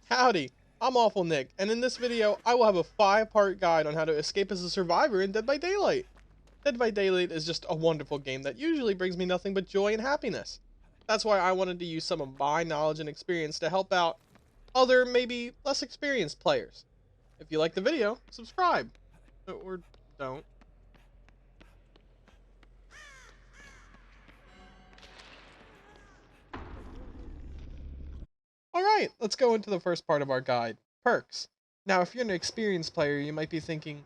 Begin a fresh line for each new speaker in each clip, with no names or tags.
Howdy, I'm Awful Nick, and in this video, I will have a 5-part guide on how to escape as a survivor in Dead by Daylight. Dead by Daylight is just a wonderful game that usually brings me nothing but joy and happiness. That's why I wanted to use some of my knowledge and experience to help out other, maybe less experienced players. If you like the video, subscribe. Or don't. Alright, let's go into the first part of our guide, perks. Now, if you're an experienced player, you might be thinking,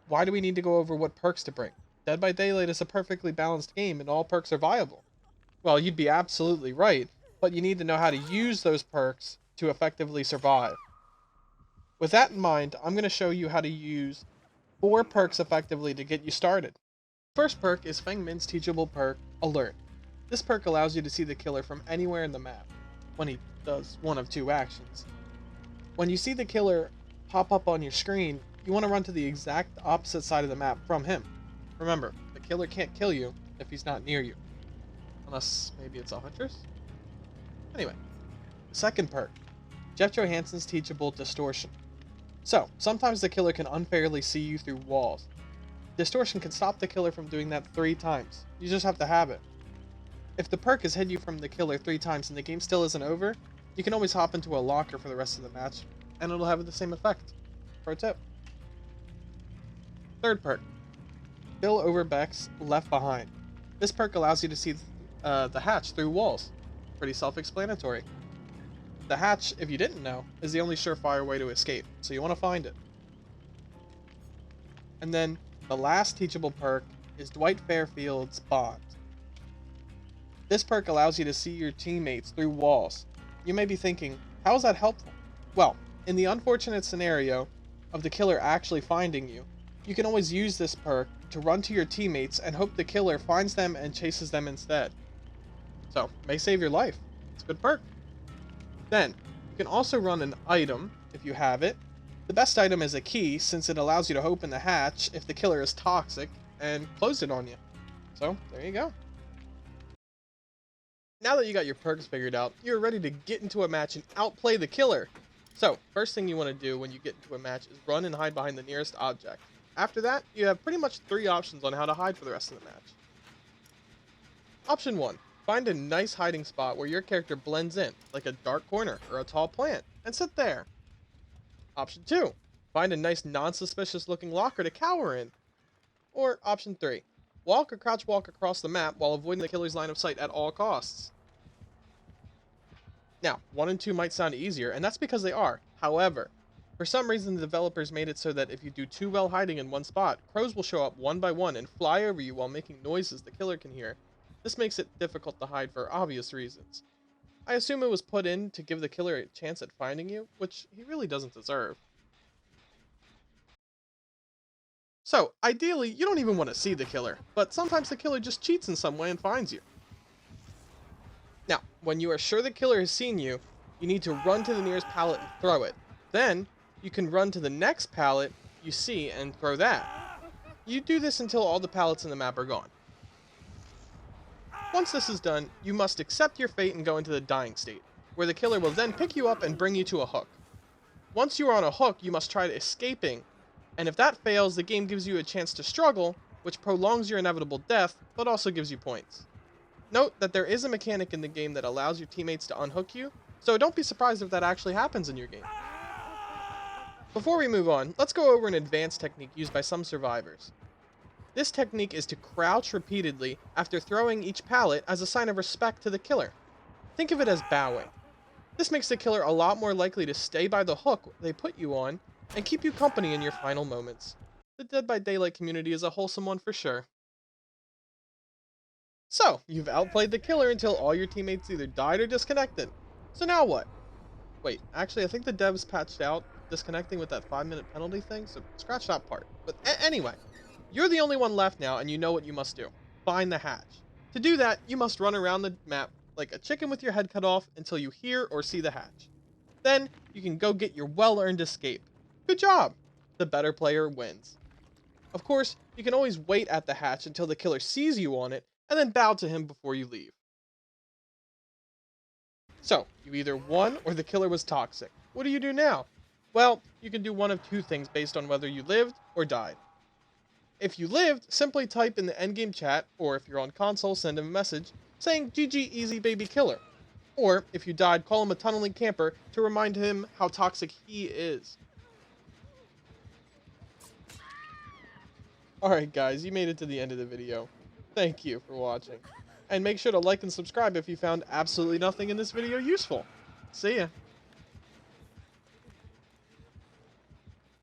why do we need to go over what perks to bring? Dead by Daylight is a perfectly balanced game and all perks are viable. Well, you'd be absolutely right, but you need to know how to use those perks to effectively survive. With that in mind, I'm going to show you how to use 4 perks effectively to get you started. First perk is Feng Min's teachable perk, Alert. This perk allows you to see the killer from anywhere in the map, when he does one of 2 actions. When you see the killer pop up on your screen, you want to run to the exact opposite side of the map from him. Remember, the killer can't kill you if he's not near you. Unless maybe it's a huntress? Anyway, second perk, Jeff Johansen's teachable Distortion. So, sometimes the killer can unfairly see you through walls. Distortion can stop the killer from doing that 3 times. You just have to have it. If the perk has hid you from the killer 3 times and the game still isn't over, you can always hop into a locker for the rest of the match, and it'll have the same effect. Pro tip. Third perk, Bill Overbeck's Left Behind. This perk allows you to see the hatch through walls. Pretty self-explanatory. The hatch, if you didn't know, is the only surefire way to escape, so you want to find it. And then, the last teachable perk is Dwight Fairfield's Bond. This perk allows you to see your teammates through walls. You may be thinking, how is that helpful? Well, in the unfortunate scenario of the killer actually finding you, you can always use this perk to run to your teammates and hope the killer finds them and chases them instead. So, may save your life. It's a good perk. Then, you can also run an item, if you have it. The best item is a key, since it allows you to open the hatch if the killer is toxic, and close it on you. So, there you go. Now that you got your perks figured out, you're ready to get into a match and outplay the killer. So, first thing you want to do when you get into a match is run and hide behind the nearest object. After that, you have pretty much 3 options on how to hide for the rest of the match. Option 1. Find a nice hiding spot where your character blends in, like a dark corner or a tall plant, and sit there. Option 2. Find a nice non-suspicious looking locker to cower in. Or option 3. Walk or crouch walk across the map while avoiding the killer's line of sight at all costs. Now, 1 and 2 might sound easier, and that's because they are. However, for some reason the developers made it so that if you do too well hiding in one spot, crows will show up one by one and fly over you while making noises the killer can hear. This makes it difficult to hide for obvious reasons. I assume it was put in to give the killer a chance at finding you, which he really doesn't deserve. So, ideally, you don't even want to see the killer, but sometimes the killer just cheats in some way and finds you. Now, when you are sure the killer has seen you, you need to run to the nearest pallet and throw it. Then, you can run to the next pallet you see and throw that. You do this until all the pallets in the map are gone. Once this is done, you must accept your fate and go into the dying state, where the killer will then pick you up and bring you to a hook. Once you are on a hook, you must try escaping, and if that fails, the game gives you a chance to struggle, which prolongs your inevitable death, but also gives you points. Note that there is a mechanic in the game that allows your teammates to unhook you, so don't be surprised if that actually happens in your game. Before we move on, let's go over an advanced technique used by some survivors. This technique is to crouch repeatedly after throwing each pallet as a sign of respect to the killer. Think of it as bowing. This makes the killer a lot more likely to stay by the hook they put you on and keep you company in your final moments. The Dead by Daylight community is a wholesome one for sure. So, you've outplayed the killer until all your teammates either died or disconnected. So now what? Wait, actually I think the devs patched out disconnecting with that 5-minute penalty thing, so scratch that part. But anyway, you're the only one left now and you know what you must do. Find the hatch. To do that, you must run around the map like a chicken with your head cut off until you hear or see the hatch. Then, you can go get your well-earned escape. Good job! The better player wins. Of course, you can always wait at the hatch until the killer sees you on it, and then bow to him before you leave. So, you either won or the killer was toxic. What do you do now? Well, you can do one of two things based on whether you lived or died. If you lived, simply type in the endgame chat, or if you're on console, send him a message saying GG easy baby killer. Or, if you died, call him a tunneling camper to remind him how toxic he is. Alright guys, you made it to the end of the video. Thank you for watching. And make sure to like and subscribe if you found absolutely nothing in this video useful. See ya.